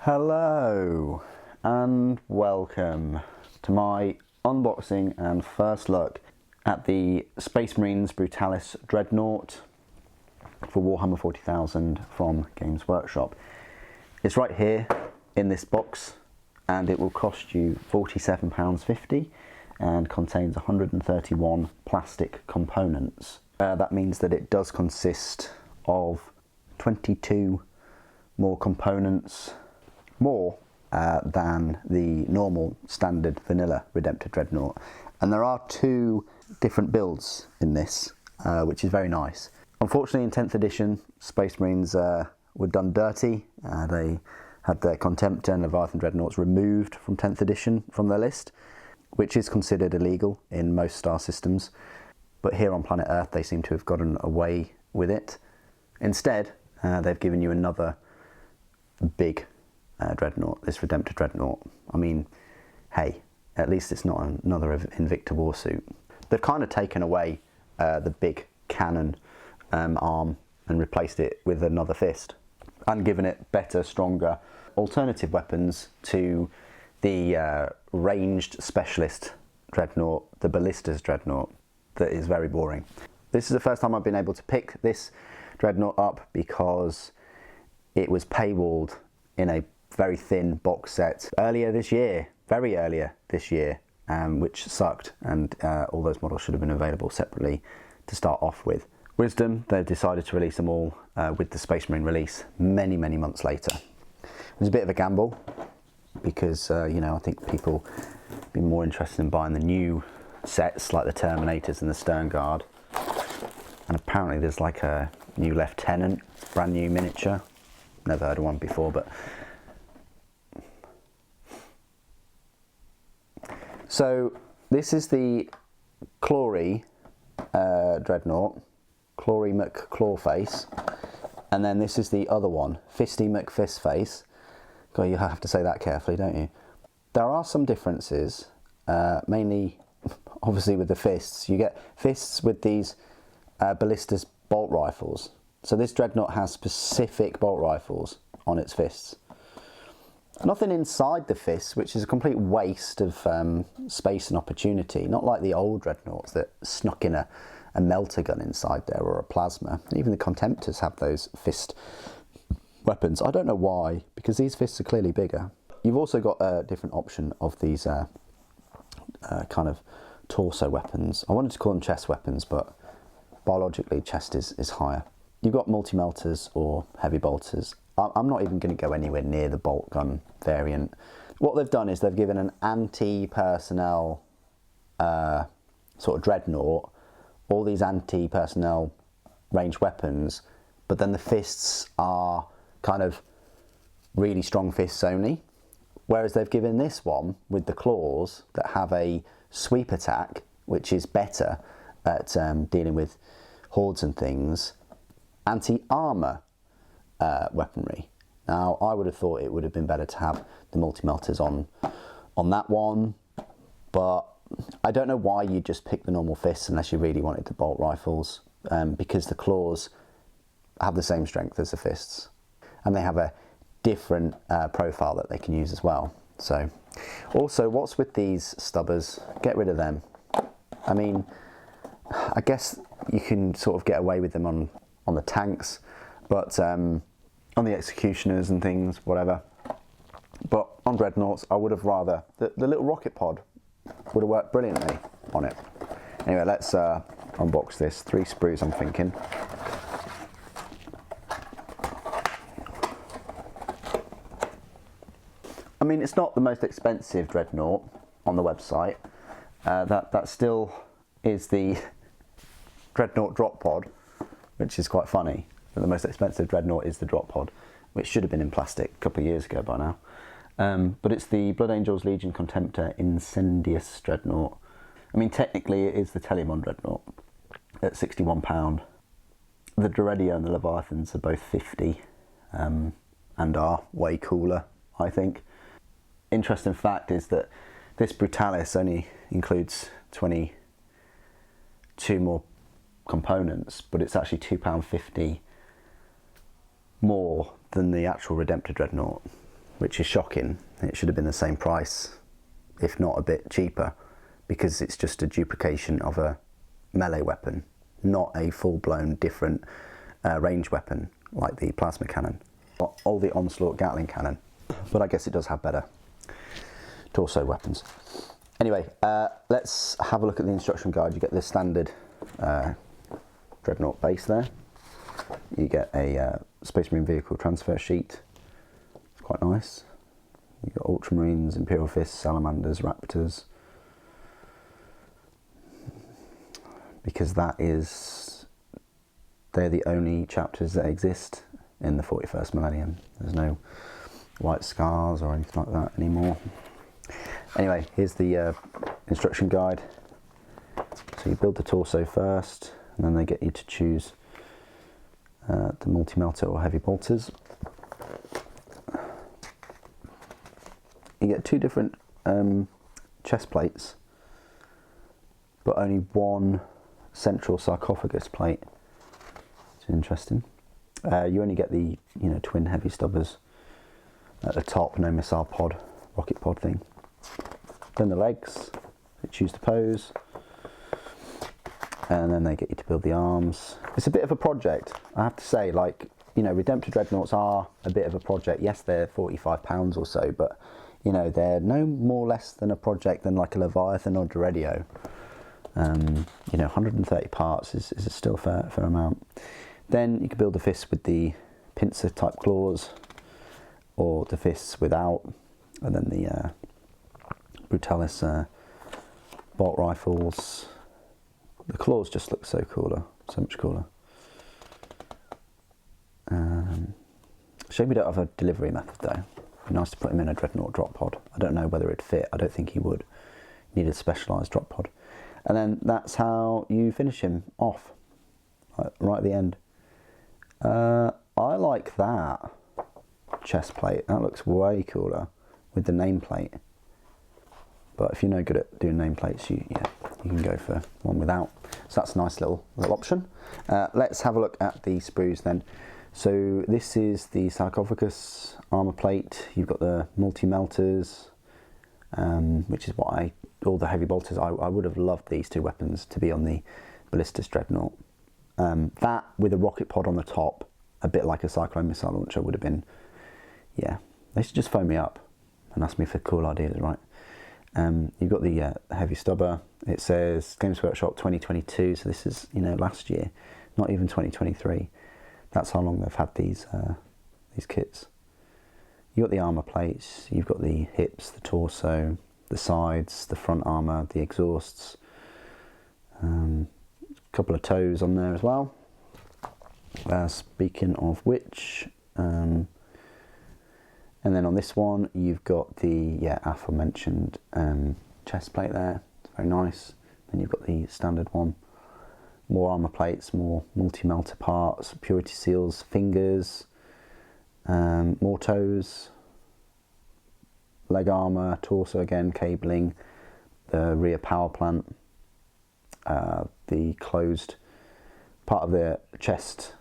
Hello and welcome to my unboxing and first look at the Space Marines Brutalis Dreadnought for Warhammer 40,000 from Games Workshop. It's right here in this box and it will cost you £47.50 and contains 131 plastic components. That means that it does consist of 22 more components more than the normal standard vanilla Redemptor Dreadnought, and there are two different builds in this, which is very nice. Unfortunately, in 10th edition, Space Marines were done dirty. They had their Contemptor and Leviathan Dreadnoughts removed from 10th edition from their list, which is considered illegal in most star systems, but here on planet Earth they seem to have gotten away with it. Instead, they've given you another big Dreadnought, this Redemptor Dreadnought. I mean, hey, at least it's not another Invicta warsuit. They've kind of taken away the big cannon arm and replaced it with another fist and given it better, stronger alternative weapons to the ranged specialist Dreadnought, the Ballistas Dreadnought, that is very boring. This is the first time I've been able to pick this Dreadnought up because it was paywalled in a very thin box set earlier this year, very earlier this year, which sucked, and all those models should have been available separately to start off with. Wisdom, they've decided to release them all with the Space Marine release many months later. It was a bit of a gamble because, you know, I think people have been more interested in buying the new sets like the Terminators and the Stern Guard. And apparently there's like a new Lieutenant, brand new miniature. Never heard of one before, but... So this is the Clory Dreadnought, Clory McClawface, and then this is the other one, Fisty McFistface. God, you have to say that carefully, don't you? There are some differences, mainly obviously with the fists. You get fists with these ballistas bolt rifles. So this Dreadnought has specific bolt rifles on its fists. Nothing inside the fists, which is a complete waste of space and opportunity. Not like the old Dreadnoughts that snuck in a melter gun inside there or a plasma. Even the Contemptors have those fist weapons. I don't know why, because these fists are clearly bigger. You've also got a different option of these kind of torso weapons. I wanted to call them chest weapons, but biologically chest is higher. You've got multi-melters or heavy bolters. I'm not even going to go anywhere near the bolt gun variant. What they've done is they've given an anti-personnel sort of dreadnought, all these anti-personnel ranged weapons, but then the fists are kind of really strong fists only. Whereas they've given this one with the claws that have a sweep attack, which is better at dealing with hordes and things, anti-armour weaponry. Now, I would have thought it would have been better to have the multi-melters on that one, but I don't know why you just pick the normal fists unless you really wanted the bolt rifles, because the claws have the same strength as the fists, and they have a different profile that they can use as well. So, also, what's with these stubbers? Get rid of them. I mean, I guess you can sort of get away with them on the tanks, but on the executioners and things, whatever. But on Dreadnoughts, I would have rather the little rocket pod would have worked brilliantly on it. Anyway, let's unbox this. 3 sprues, I'm thinking. I mean, it's not the most expensive Dreadnought on the website. That still is the Dreadnought drop pod, which is quite funny. But the most expensive Dreadnought is the drop pod, which should have been in plastic a couple of years ago by now. But it's the Blood Angels Legion Contemptor Incendious Dreadnought. I mean, technically it is the Telemon Dreadnought at £61. The Dreadio and the Leviathans are both 50 and are way cooler, I think. Interesting fact is that this Brutalis only includes 22 more components, but it's actually £2.50 more than the actual Redemptor Dreadnought. which is shocking. It should have been the same price, if not a bit cheaper, because it's just a duplication of a melee weapon, not a full-blown different range weapon like the plasma cannon or the Onslaught Gatling cannon. But I guess it does have better torso weapons. Anyway, let's have a look at the instruction guide. You get the standard Dreadnought base there. You get a Space Marine vehicle transfer sheet. It's quite nice. You've got Ultramarines, Imperial Fists, Salamanders, Raptors. Because they're the only chapters that exist in the 41st millennium. There's no White Scars or anything like that anymore. Anyway, here's the instruction guide. So you build the torso first, and then they get you to choose the multi-melter or heavy bolters. You get two different chest plates, but only one central sarcophagus plate. It's interesting. You only get the twin heavy stubbers at the top, no missile pod, rocket pod thing. Then the legs, they choose the pose, and then they get you to build the arms. It's a bit of a project, I have to say. Like, Redemptor Dreadnoughts are a bit of a project. Yes, they're £45 or so, but they're no more or less than a project than like a Leviathan or Dreadio. 130 parts is still a fair amount. Then you can build the fists with the pincer type claws, or the fists without, and then the Brutalis bolt rifles. The claws just look so much cooler. Shame we don't have a delivery method though. It'd be nice to put him in a Dreadnought drop pod. I don't know whether it'd fit. I don't think he would. Need a specialised drop pod. And then that's how you finish him off, right at the end. I like that chest plate. That looks way cooler with the nameplate. But if you're no good at doing nameplates, you can go for one without. So that's a nice little option. Let's have a look at the sprues then. So this is the sarcophagus armour plate. You've got the multi-melters, which is what all the heavy bolters. I would have loved these two weapons to be on the Ballistus Dreadnought. That with a rocket pod on the top, a bit like a Cyclone missile launcher, would have been, yeah. They should just phone me up and ask me for cool ideas, right? You've got the heavy stubber. It says Games Workshop 2022, so this is last year, not even 2023. That's how long they've had these kits. You've got the armour plates. You've got the hips, the torso, the sides, the front armour, the exhausts. A couple of toes on there as well. Speaking of which, and then on this one you've got the aforementioned chest plate there. It's very nice. Then you've got the standard one. More armour plates, more multi-melter parts, purity seals, fingers, more toes, leg armour, torso again, cabling, the rear power plant, the closed part of the chest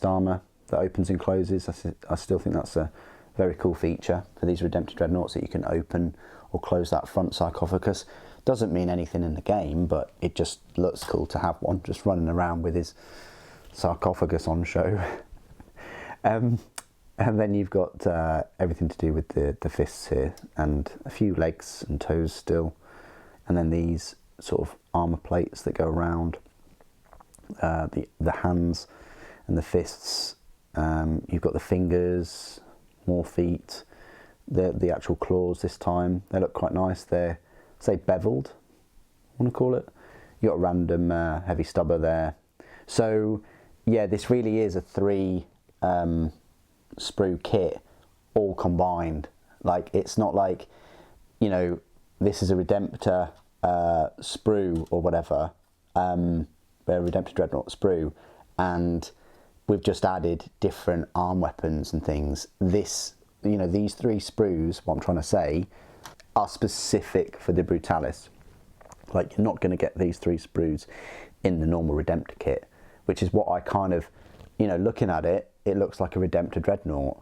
armour that opens and closes. I still think that's a very cool feature for these Redemptor Dreadnoughts, that you can open or close that front sarcophagus. Doesn't mean anything in the game, but it just looks cool to have one just running around with his sarcophagus on show. And then you've got everything to do with the fists here, and a few legs and toes still, and then these sort of armour plates that go around the hands and the fists. You've got the fingers, more feet, the actual claws this time. They look quite nice. They're, say, beveled, I want to call it. You've got a random heavy stubber there. So yeah, this really is a 3 sprue kit all combined. Like, it's not like, this is a Redemptor sprue or whatever, a Redemptor Dreadnought sprue, and we've just added different arm weapons and things. This, these 3 sprues, what I'm trying to say, are specific for the Brutalis. Like, you're not going to get these 3 sprues in the normal Redemptor kit, which is what I kind of, looking at it, it looks like a Redemptor Dreadnought,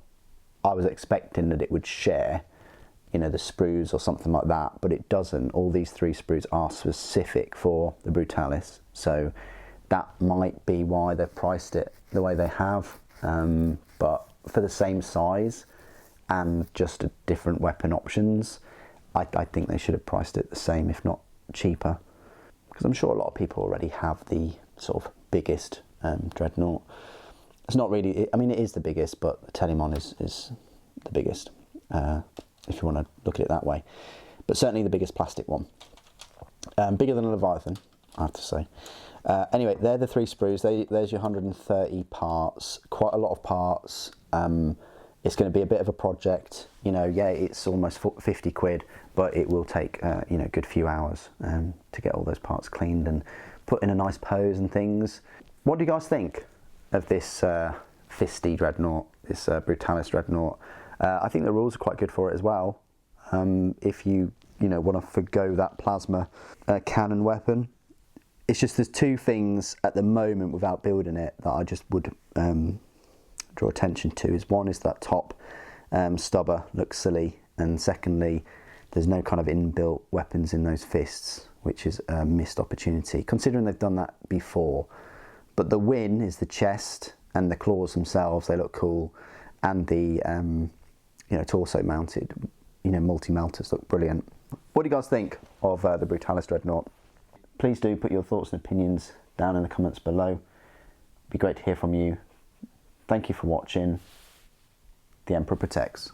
I was expecting that it would share, you know, the sprues or something like that, but it doesn't. All these 3 sprues are specific for the Brutalis, so that might be why they've priced it the way they have. But for the same size and just different weapon options, I think they should have priced it the same, if not cheaper, because I'm sure a lot of people already have the sort of biggest Dreadnought. It's not really, I mean, it is the biggest, but the Telemon is the biggest, if you want to look at it that way. But certainly the biggest plastic one. Bigger than a Leviathan, I have to say. Anyway, they're the 3 sprues. There's your 130 parts, quite a lot of parts. It's going to be a bit of a project, you know. Yeah, it's almost 50 quid, but it will take you know, a good few hours to get all those parts cleaned and put in a nice pose and things. What do you guys think of this fisty Dreadnought, this Brutalis Dreadnought? I think the rules are quite good for it as well. If you know, want to forgo that plasma cannon weapon. It's just there's 2 things at the moment without building it that I just would draw attention to. Is one is that top stubber looks silly, and secondly, there's no kind of inbuilt weapons in those fists, which is a missed opportunity, considering they've done that before. But the win is the chest and the claws themselves. They look cool, and the you know, torso mounted, you know, multi-melters look brilliant. What do you guys think of the Brutalis Dreadnought? Please do put your thoughts and opinions down in the comments below. It'd be great to hear from you. Thank you for watching. The Emperor protects.